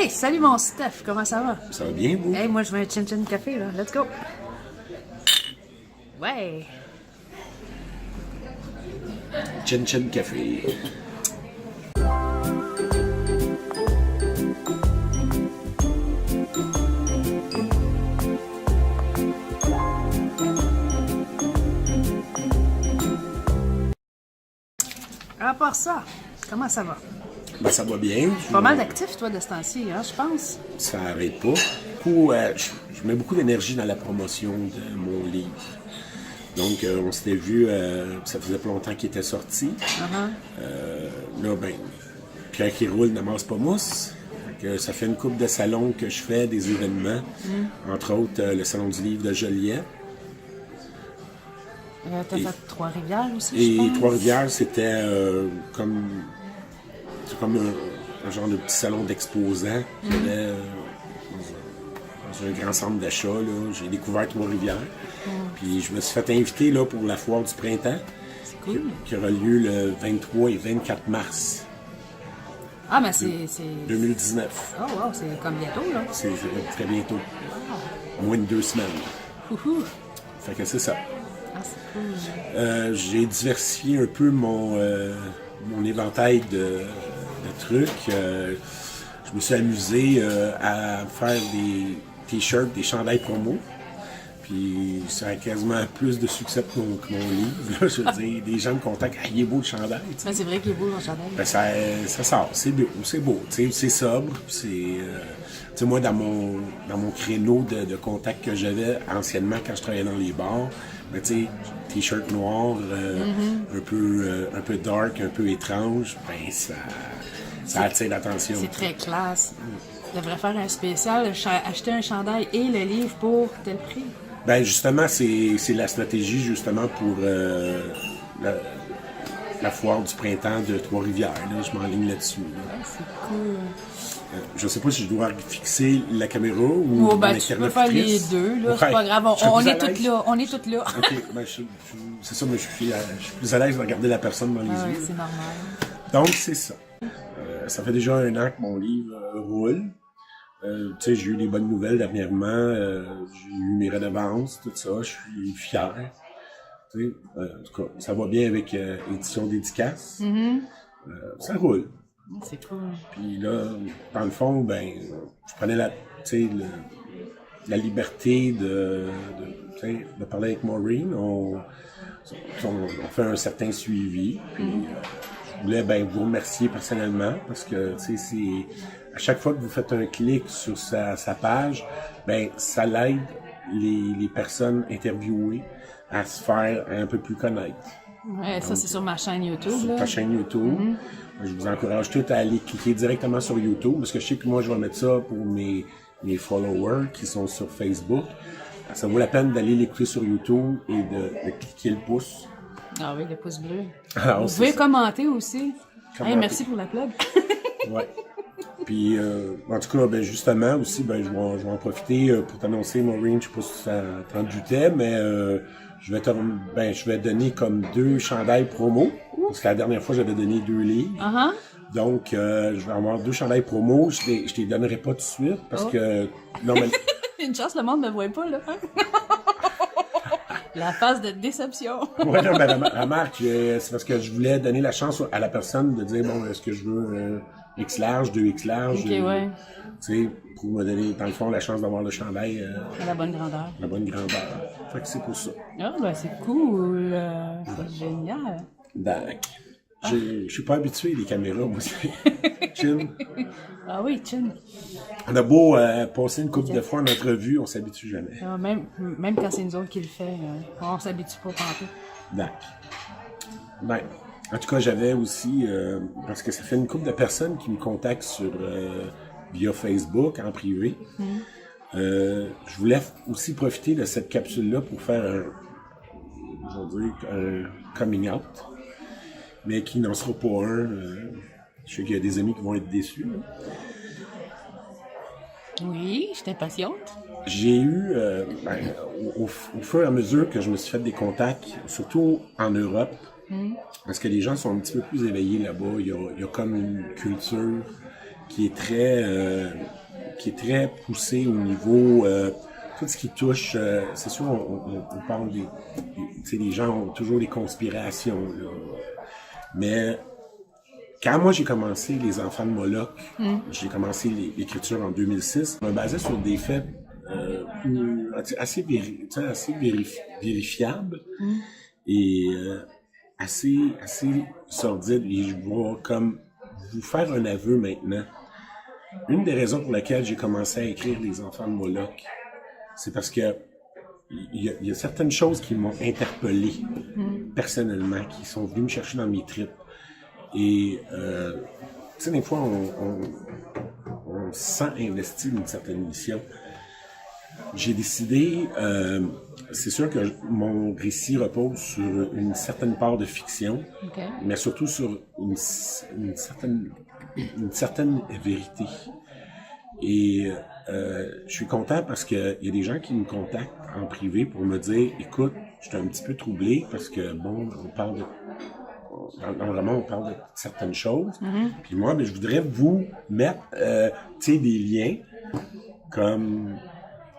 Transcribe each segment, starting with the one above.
Hey, salut mon Steph, comment ça va? Ça va bien, vous? Hey, moi je veux un chin-chin café là, let's go! Ouais! Chin Chin Café. À part ça, comment ça va? Ben, ça va bien. Pas mal d'actifs toi de ce temps-ci, hein, je pense. Ça n'arrête pas. Beaucoup, je mets beaucoup d'énergie dans la promotion de mon livre. Donc, on s'était vu, ça faisait pas longtemps qu'il était sorti. Là, ben, Pierre qui roule n'amasse pas mousse. Ça fait une couple de salons que je fais, des événements. Entre autres, le Salon du livre de Joliette. T'as fait Trois-Rivières aussi, je Et pense. Trois-Rivières, c'était comme un genre de petit salon d'exposants qu'il y avait dans un grand centre d'achat. J'ai découvert Trois-Rivières. Puis je me suis fait inviter là, pour la foire du printemps C'est cool. qui aura lieu le 23 et 24 mars Ah, mais c'est... 2019. Oh wow, c'est comme bientôt là. C'est très bientôt. Moins de 2 semaines. Ouhou. Fait que c'est ça. Ah, c'est cool. J'ai diversifié un peu mon éventail de trucs. Je me suis amusé à faire des t-shirts, des chandails promo. Puis ça a quasiment plus de succès que mon livre. Là. Je veux dire, des gens me contactent, ah, il est beau le chandail. Tu sais. Mais c'est vrai qu'il est beau le chandail. Ben, ça sort, c'est beau, c'est beau. Tu sais, c'est sobre. C'est, tu sais, moi, dans mon créneau de contact que j'avais anciennement quand je travaillais dans les bars, ben, tu sais, t-shirt noir, un peu dark, un peu étrange, ben ça attire l'attention. C'est très classe. Je devrais faire un spécial, acheter un chandail et le livre pour tel prix. Ben justement, c'est la stratégie justement pour la foire du printemps de Trois-Rivières. Là, je m'enligne là-dessus. Là. Ah, c'est cool. Je sais pas si je dois fixer la caméra ou Oh, ben, mon tu peux faire les interlocutrice. deux, là, Ouais. c'est pas grave. Je suis On plus à est toutes l'aise. là, on est toutes là. OK, ben, c'est ça, mais je suis plus à l'aise de regarder la personne dans les Ah, ouais, yeux. c'est normal. Donc, c'est ça. Ça fait déjà 1 an que mon livre roule. Tu sais, j'ai eu des bonnes nouvelles dernièrement. J'ai eu mes redevances, tout ça. Je suis fier. Tu sais, en tout cas, ça va bien avec édition dédicace. Ça roule. C'est cool. Puis là, dans le fond, ben, je prenais tu sais, la liberté tu sais, de parler avec Maureen. On fait un certain suivi. Puis, je voulais ben, vous remercier personnellement parce que tu sais, c'est à chaque fois que vous faites un clic sur sa page, ben ça l'aide les personnes interviewées à se faire un peu plus connaître. Ouais, ça, c'est sur ma chaîne YouTube. Sur Là. ta chaîne YouTube. Je vous encourage tous à aller cliquer directement sur YouTube parce que je sais que moi je vais mettre ça pour mes followers qui sont sur Facebook. Ça vaut la peine d'aller l'écouter sur YouTube et de cliquer le pouce. Ah oui, le pouce bleu. Alors, Vous c'est pouvez ça. commenter aussi. Commenter. Hey, merci pour la plug. Ouais. Puis, en tout cas, ben, justement, aussi, ben, je vais en profiter pour t'annoncer, Maureen, je sais pas si ça t'en doutais, mais je vais donner comme 2 chandails promo. Parce que la dernière fois, j'avais donné 2 livres. Donc, je vais avoir 2 chandails promo. Je les donnerai pas tout de suite parce que, normalement, Une chance, le monde ne me voit pas, là. La phase de déception. ouais, non, ben, remarque, c'est parce que je voulais donner la chance à la personne de dire, bon, est-ce que je veux X large, 2X large, Ok, ouais. tu sais, pour me donner, dans le fond, la chance d'avoir le chandail À la bonne grandeur. la bonne grandeur. Fait que c'est pour ça. Ah, ben c'est cool. C'est génial. Donc, je suis pas habitué des caméras, moi. Chin. Ah oui, Chin. On a beau passer une couple de fois en entrevue, on s'habitue jamais. Ah, même quand c'est nous autres qui le fait, on s'habitue pas tantôt. Donc, ben, en tout cas, j'avais aussi, parce que ça fait une couple de personnes qui me contactent via Facebook, en privé. Je voulais aussi profiter de cette capsule-là pour faire un coming out, mais qui n'en sera pas un. Je sais qu'il y a des amis qui vont être déçus. Là. Oui, j'étais patiente. J'ai eu, au fur et à mesure que je me suis fait des contacts, surtout en Europe, parce que les gens sont un petit peu plus éveillés là-bas. Il y a comme une culture qui est très poussé au niveau tout ce qui touche. C'est sûr, on parle tu sais, les gens ont toujours des conspirations, là. Mais quand moi j'ai commencé Les Enfants de Moloch, j'ai commencé l'écriture en 2006, je me basais sur des faits assez vérifiables et assez sordides. Et je vais comme vous faire un aveu maintenant. Une des raisons pour lesquelles j'ai commencé à écrire Les Enfants de Moloch, c'est parce que il y a certaines choses qui m'ont interpellé personnellement, qui sont venues me chercher dans mes tripes. Et tu sais, des fois, on se sent investi d'une certaine mission. J'ai décidé, c'est sûr que mon récit repose sur une certaine part de fiction, mais surtout sur une certaine vérité. Et je suis content parce qu'il y a des gens qui me contactent en privé pour me dire, écoute, je suis un petit peu troublé parce que, bon, on parle de certaines choses. Puis moi, je voudrais vous mettre, tu sais, des liens comme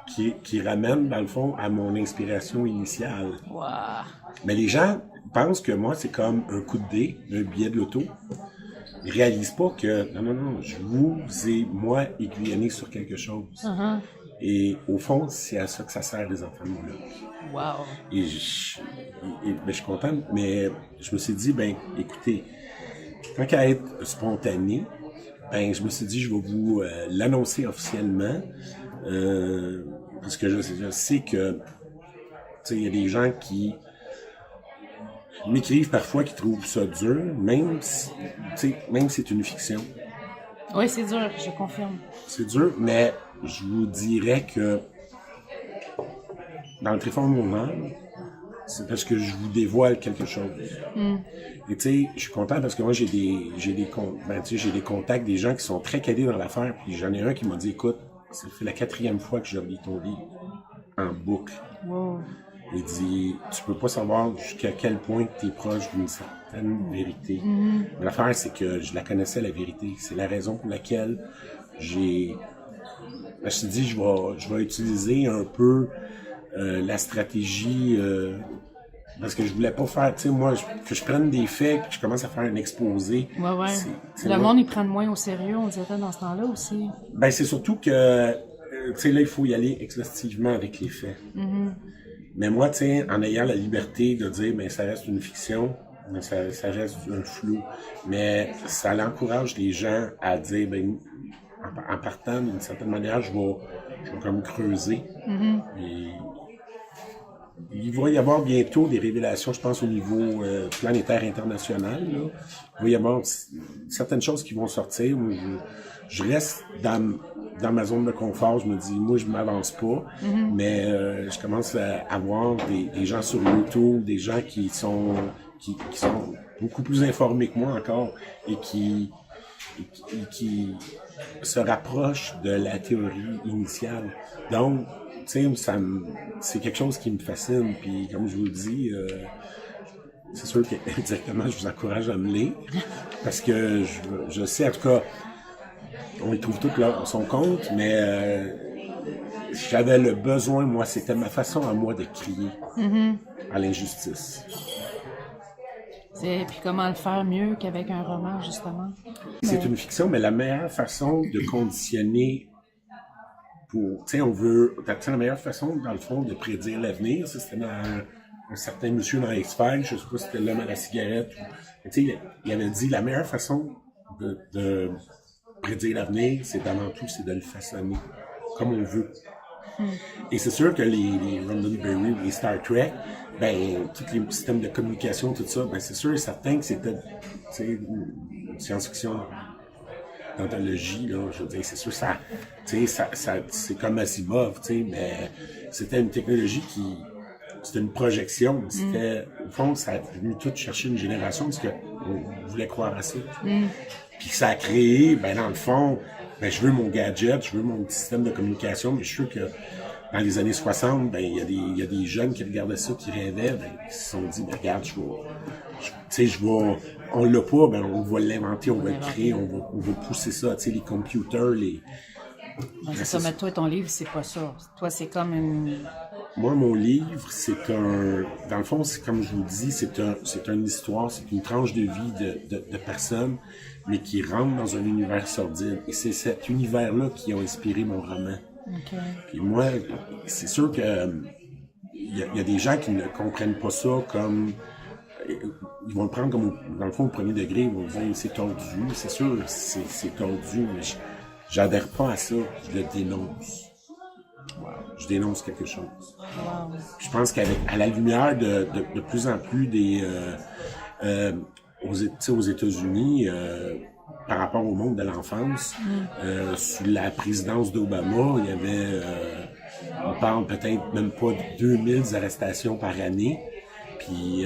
qui ramènent, dans le fond, à mon inspiration initiale. Wow. Mais les gens pensent que moi, c'est comme un coup de dé, un billet de loto. Ils réalisent pas que, non, je vous ai, moi, aiguillonné sur quelque chose. Et au fond, c'est à ça que ça sert, Les Enfants de Moloch. Wow. Et je suis content, mais je me suis dit, écoutez, tant qu'à être spontané, je me suis dit, je vais vous l'annoncer officiellement, parce que je sais que, tu sais, il y a des gens qui m'écrivent parfois qui trouvent ça dur, même si c'est une fiction. Oui, c'est dur, je confirme. C'est dur, mais je vous dirais que dans le tréfonds de mon âme, c'est parce que je vous dévoile quelque chose. Et tu sais, je suis content parce que moi j'ai des contacts, des gens qui sont très calés dans l'affaire, puis j'en ai un qui m'a dit, écoute, ça fait la 4e fois que je relis ton livre en boucle. Wow. Il dit, tu peux pas savoir jusqu'à quel point tu es proche d'une certaine vérité. Mais l'affaire, c'est que je la connaissais, la vérité. C'est la raison pour laquelle je me suis dit, je vais utiliser un peu la stratégie, parce que je voulais pas faire, tu sais, moi, que je prenne des faits, que je commence à faire un exposé. Ouais. Le monde, il prend moins au sérieux, on dirait, dans ce temps-là aussi. C'est surtout que, tu sais, là, il faut y aller exhaustivement avec les faits. Mais moi, tu sais, en ayant la liberté de dire, ça reste une fiction, mais ça reste un flou. Mais ça encourage les gens à dire, en partant d'une certaine manière, je vais comme creuser. Et il va y avoir bientôt des révélations, je pense, au niveau planétaire international, là. Il va y avoir certaines choses qui vont sortir où je reste dans ma zone de confort. Je me dis, moi, je m'avance pas, mais je commence à avoir des gens sur YouTube, des gens qui sont beaucoup plus informés que moi encore et qui se rapprochent de la théorie initiale. Donc, tu sais, c'est quelque chose qui me fascine. Puis, comme je vous le dis, c'est sûr que directement, je vous encourage à me lire. Parce que je sais, en tout cas, on y trouve tout son compte, mais j'avais le besoin, moi, c'était ma façon à moi de crier à l'injustice. Puis comment le faire mieux qu'avec un roman, justement? C'est une fiction, mais la meilleure façon de conditionner tu sais, la meilleure façon, dans le fond, de prédire l'avenir, ça, c'était dans un certain monsieur dans X-Files, je sais pas si c'était l'homme à la cigarette, tu sais, il avait dit, la meilleure façon de prédire l'avenir, c'est avant tout, c'est de le façonner comme on veut. Et c'est sûr que les Roddenberry, les Star Trek, tous les systèmes de communication, tout ça, c'est sûr et certain que c'était, tu sais, une science-fiction d'anthologie, là, je veux dire, c'est sûr, ça, c'est comme Asimov, tu sais, mais c'était une technologie c'était une projection, c'était, au fond, ça a venu tout chercher une génération parce qu'on voulait croire à ça. Puis ça a créé, dans le fond, je veux mon gadget, je veux mon système de communication, mais je suis sûr que dans les années 60, ben, il y a des jeunes qui regardaient ça, qui rêvaient, ben, qui se sont dit, ben, regarde, on l'a pas, ben, on va l'inventer, on va le créer, on va pousser ça, tu sais, les computers, C'est ça, mais toi, ton livre, c'est pas ça. Toi, c'est comme une... Moi, mon livre, dans le fond, c'est comme je vous dis, c'est une histoire, c'est une tranche de vie de personnes, mais qui rentrent dans un univers sordide. Et c'est cet univers-là qui a inspiré mon roman. Okay. Puis moi, c'est sûr que il y a des gens qui ne comprennent pas ça comme... Ils vont le prendre comme, dans le fond, au premier degré, ils vont dire c'est tordu, c'est sûr, c'est tordu, mais j'adhère pas à ça, je le dénonce. Je dénonce quelque chose. Wow. Je pense qu'à la lumière de plus en plus aux États-Unis, par rapport au monde de l'enfance, sous la présidence d'Obama, il y avait, on parle peut-être même pas de 2000 arrestations par année. Puis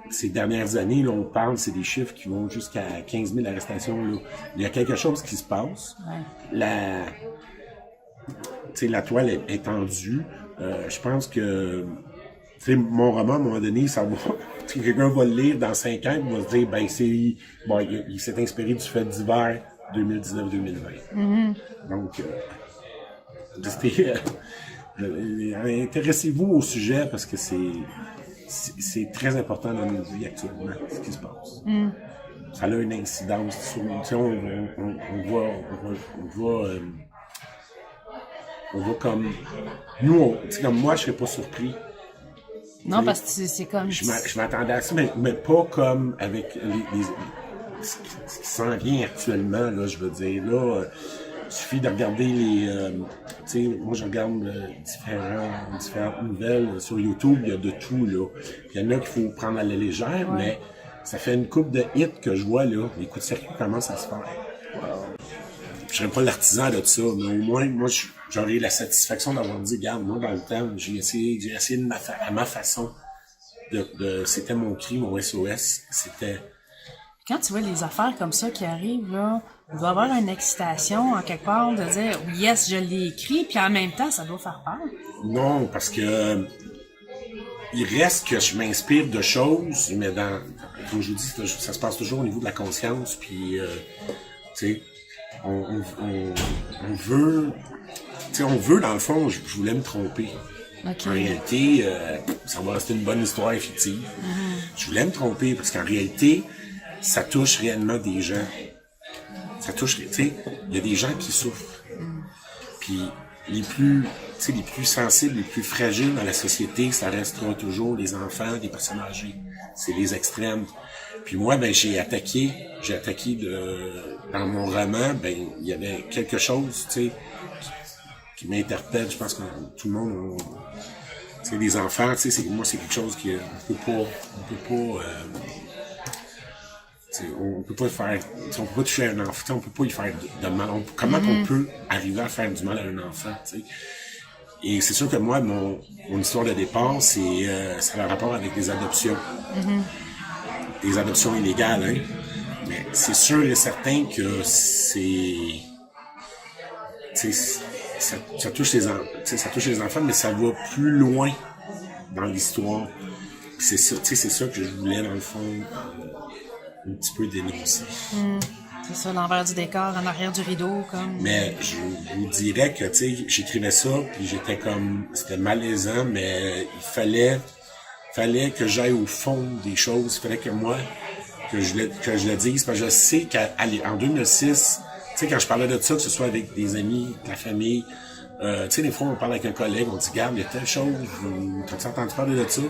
ces dernières années, là, on parle, c'est des chiffres qui vont jusqu'à 15 000 arrestations. Là. Il y a quelque chose qui se passe. Ouais. La toile est tendue. Je pense que mon roman, à un moment donné, ça va. Quelqu'un va le lire dans 5 ans, il va se dire, ben il s'est inspiré du fait d'hiver 2019-2020. Mm-hmm. Donc, intéressez-vous au sujet parce que c'est très important dans nos vies actuellement, ce qui se passe. Mm. Ça a une incidence sur nous. On va comme... Nous, comme moi, je serais pas surpris. Non, parce que c'est comme... Je m'attendais à ça, mais pas comme avec ce qui s'en vient actuellement, là, je veux dire. Là, il suffit de regarder moi, je regarde différentes nouvelles sur YouTube, il y a de tout, là. Il y en a qu'il faut prendre à la légère, ouais. Mais ça fait une couple de hits que je vois, là. Les coups de circuit commencent à se faire. Je serais pas l'artisan de ça, mais au moins, moi, j'aurais la satisfaction d'avoir dit, regarde, moi, dans le temps, j'ai essayé à ma façon c'était mon cri, mon SOS, c'était... Quand tu vois les affaires comme ça qui arrivent, là, il doit y avoir une excitation, en quelque part, de dire, yes, je l'ai écrit, puis en même temps, ça doit faire peur. Non, parce que il reste que je m'inspire de choses, mais comme je vous dis, ça se passe toujours au niveau de la conscience, puis, tu sais, on veut, dans le fond, je voulais me tromper. Okay. En réalité, ça va rester une bonne histoire effective. Mm-hmm. Je voulais me tromper parce qu'en réalité, ça touche réellement des gens. Ça touche, tu sais, il y a des gens qui souffrent. Puis les plus sensibles, les plus fragiles dans la société, ça restera toujours les enfants, les personnes âgées. C'est les extrêmes. Puis moi, ben, j'ai attaqué dans mon roman, ben, il y avait quelque chose, tu sais, qui m'interpelle. Je pense que tout le monde, tu sais, les enfants, tu sais, moi, c'est quelque chose on peut pas faire, on peut pas toucher un enfant, on peut pas y faire de mal. Comment on peut arriver à faire du mal à un enfant, tu sais? Et c'est sûr que moi, mon histoire de départ, ça a un rapport avec les adoptions. Mm-hmm. Des adoptions illégales, hein. Mais c'est sûr et certain que ça touche les enfants, mais ça va plus loin dans l'histoire. C'est ça que je voulais, dans le fond, un petit peu dénoncer. C'est ça, l'envers du décor, en arrière du rideau, comme... Mais je vous dirais que, j'écrivais ça, puis c'était malaisant, mais il fallait que j'aille au fond des choses. Il fallait que moi, que je le dise, parce que je sais qu'en 2006, quand je parlais de ça, que ce soit avec des amis, de la famille, des fois, on parle avec un collègue, on dit, regarde, il y a telle chose, t'as entendu parler de ça?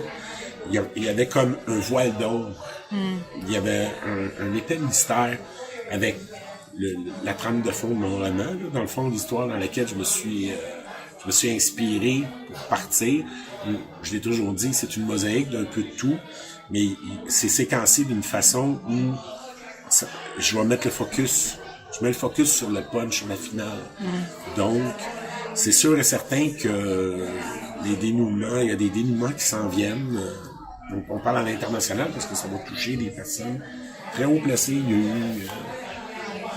Il y avait comme un voile d'ombre. Il y avait un épais mystère avec la trame de fond de mon roman, là, dans le fond, l'histoire dans laquelle je me suis inspiré pour partir. Je l'ai toujours dit, c'est une mosaïque d'un peu de tout, mais c'est séquencé d'une façon où je vais mettre le focus. Je mets le focus sur le punch, sur la finale. Donc, c'est sûr et certain que il y a des dénouements qui s'en viennent. On parle à l'international parce que ça va toucher des personnes très haut placées. Il y a eu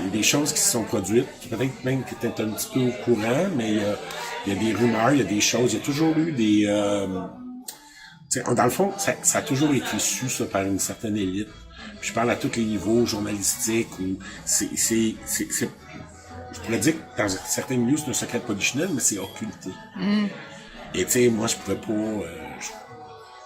il y a des choses qui se sont produites, peut-être même que tu es un petit peu au courant, mais il y a des rumeurs, il y a des choses, il y a toujours eu des... dans le fond, ça a toujours été su, ça, par une certaine élite. Puis je parle à tous les niveaux, journalistiques, ou je pourrais dire que dans certains milieux, c'est un secret de polichinelle, mais c'est occulté. Et tu sais, moi, je pouvais pas...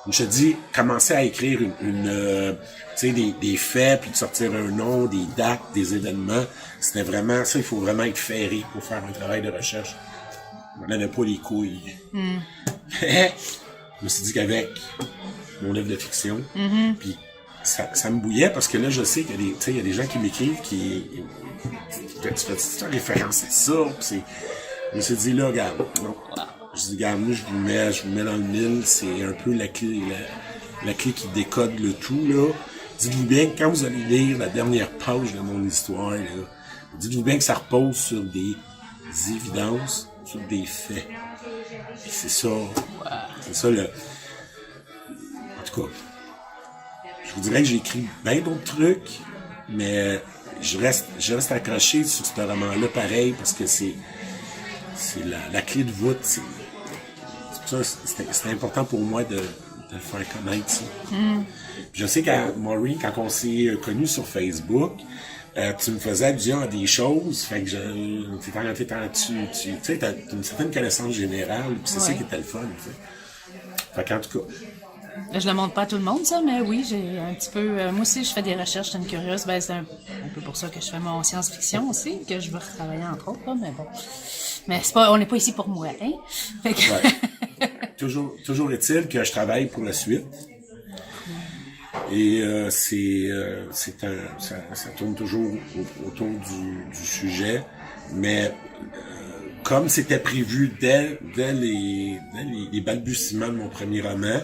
je te dis, commencer à écrire des faits, puis de sortir un nom, des dates, des événements, c'était vraiment... Ça, il faut vraiment être ferré pour faire un travail de recherche. On n'avait pas les couilles. Je me suis dit qu'avec mon livre de fiction, puis ça me bouillait parce que là, je sais qu'il y a des gens qui m'écrivent qui... Tu fais référence à ça, pis je me suis dit, là, regarde, non. Je dis, regarde, moi, je vous mets dans le mille, c'est un peu la clé qui décode le tout, là. Dites-vous bien que quand vous allez lire la dernière page de mon histoire, là, dites-vous bien que ça repose sur des évidences, sur des faits. Et c'est ça le... En tout cas, je vous dirais que j'ai écrit bien d'autres trucs, mais je reste accroché sur ce roman-là pareil, parce que c'est la clé de voûte. C'est pour ça c'était important pour moi de le faire connaître, ça. Je sais qu'à Maureen, quand on s'est connus sur Facebook, tu me faisais allusion à des choses, fait que tu sais, t'as une certaine connaissance générale, puis c'est ça qui était le fun, tu sais. Fait qu'en tout cas... Je le montre pas à tout le monde, ça, mais oui, j'ai un petit peu... moi aussi, je fais des recherches, je suis une curieuse. Ben, c'est un peu pour ça que je fais mon science-fiction aussi, que je veux retravailler entre autres, là, mais bon. Mais on n'est pas ici pour moi, hein? Fait que... Ouais. Toujours est-il que je travaille pour la suite. Et ça tourne toujours autour du sujet, mais comme c'était prévu dès les balbutiements de mon premier roman,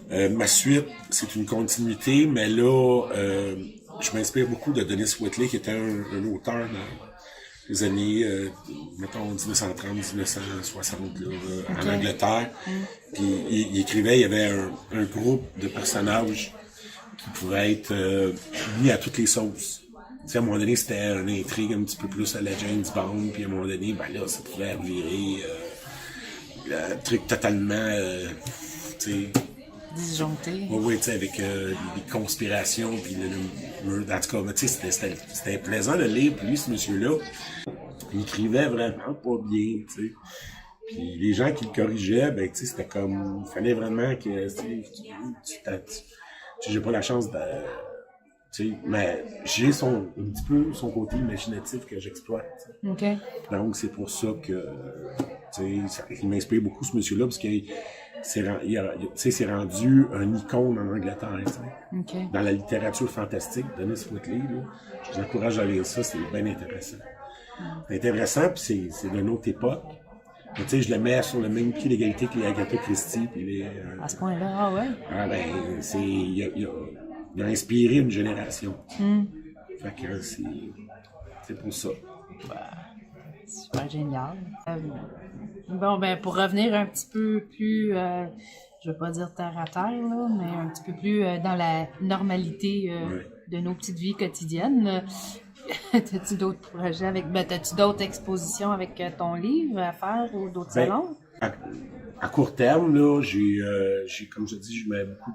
ma suite, c'est une continuité, mais là, je m'inspire beaucoup de Dennis Whitley, qui était un auteur dans les années, mettons, 1930, 1960, là, en Angleterre. Puis il écrivait, il y avait un groupe de personnages qui pouvaient être mis à toutes les sauces. Tu sais, à un moment donné, c'était une intrigue un petit peu plus à la James Bond, puis à un moment donné, ben là, ça pouvait revirer un truc totalement, tu sais... disjoncté. Oui, tu sais, avec les conspirations, puis le en tout cas, tu sais, c'était plaisant de lire, puis lui, ce monsieur-là, il écrivait vraiment pas bien, tu sais. Puis les gens qui le corrigeaient, ben, tu sais, c'était comme... Il fallait vraiment que, j'ai pas la chance de... Tu sais, mais j'ai un petit peu son côté imaginatif que j'exploite. Okay. Donc, c'est pour ça que, tu sais, il m'inspire beaucoup, ce monsieur-là, parce qu'il s'est rendu un icône en Angleterre, tu sais. Okay. Dans la littérature fantastique, Dennis Whitley, là. Je vous encourage à lire ça, c'est bien intéressant. C'est intéressant, puis c'est d'une autre époque. Mais tu sais, je le mets sur le même pied d'égalité que les Agatha Christie, puis les... à ce point-là, ah ouais? Ah ben, il a inspiré une génération. Fait que c'est pour ça. Super génial. Bon, ben, pour revenir un petit peu plus, je veux pas dire terre à terre, là, mais un petit peu plus dans la normalité de nos petites vies quotidiennes. T'as-tu d'autres projets t'as-tu d'autres expositions avec ton livre à faire ou d'autres salons? À court terme, là, j'ai comme je dis, je mets beaucoup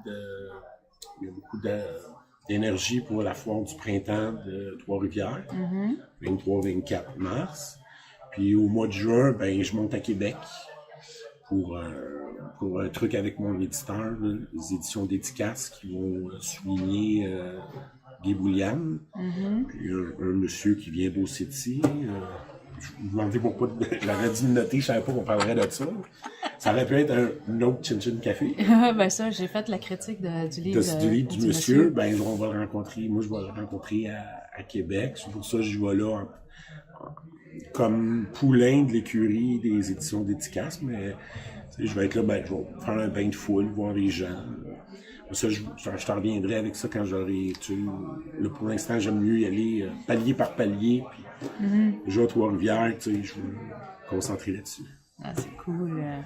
d'énergie pour la foire du printemps de Trois-Rivières, 23-24 mars. Puis au mois de juin, ben, je monte à Québec pour un truc avec mon éditeur, là, les éditions dédicaces qui vont souligner Guy Bouliane, puis un monsieur qui vient d'Océtie. Je me demandais pourquoi j'aurais dû me noter, je savais pas qu'on parlerait de ça. Ça aurait pu être un autre Chin Chin Café. Ben ça, j'ai fait la critique du livre. Du livre du monsieur, ben on va le rencontrer. Moi, je vais le rencontrer à Québec. C'est pour ça que je vais là comme poulain de l'écurie des éditions dédicaces, mais je vais être là, ben, je vais faire un bain de foule, voir les gens. Ça, je t'en reviendrai avec ça quand j'aurai... Là, pour l'instant, j'aime mieux y aller palier par palier. Puis, déjà à Trois-Rivières, je vais me concentrer là-dessus. Ah, c'est cool. Ouais.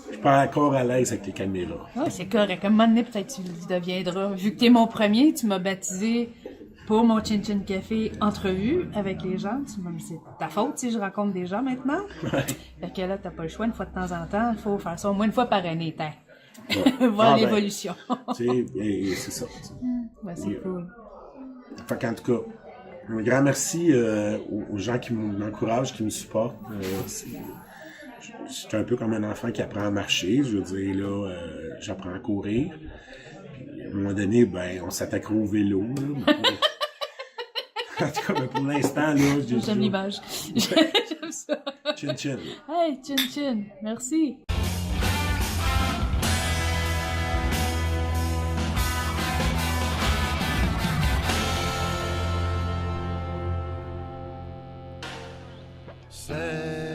Je suis pas encore à l'aise avec les caméras. Ah, c'est correct. À un moment donné, peut-être tu le deviendras. Vu que t'es mon premier, tu m'as baptisé pour mon Chin Chin Café entrevue avec les gens. C'est ta faute si je rencontre des gens maintenant. Fait que là, t'as pas le choix, une fois de temps en temps, il faut faire ça au moins une fois par année, voir l'évolution. Et c'est ça. Ben, c'est cool. Fait qu'en tout cas, un grand merci aux gens qui m'encouragent, qui me supportent. C'est un peu comme un enfant qui apprend à marcher. Je veux dire, là, j'apprends à courir. Puis, à un moment donné, ben, on s'attaquera au vélo. Là, en tout cas, pour l'instant, là... J'aime l'image. J'aime ça. Chin Chin. Hey, Chin Chin. Merci. C'est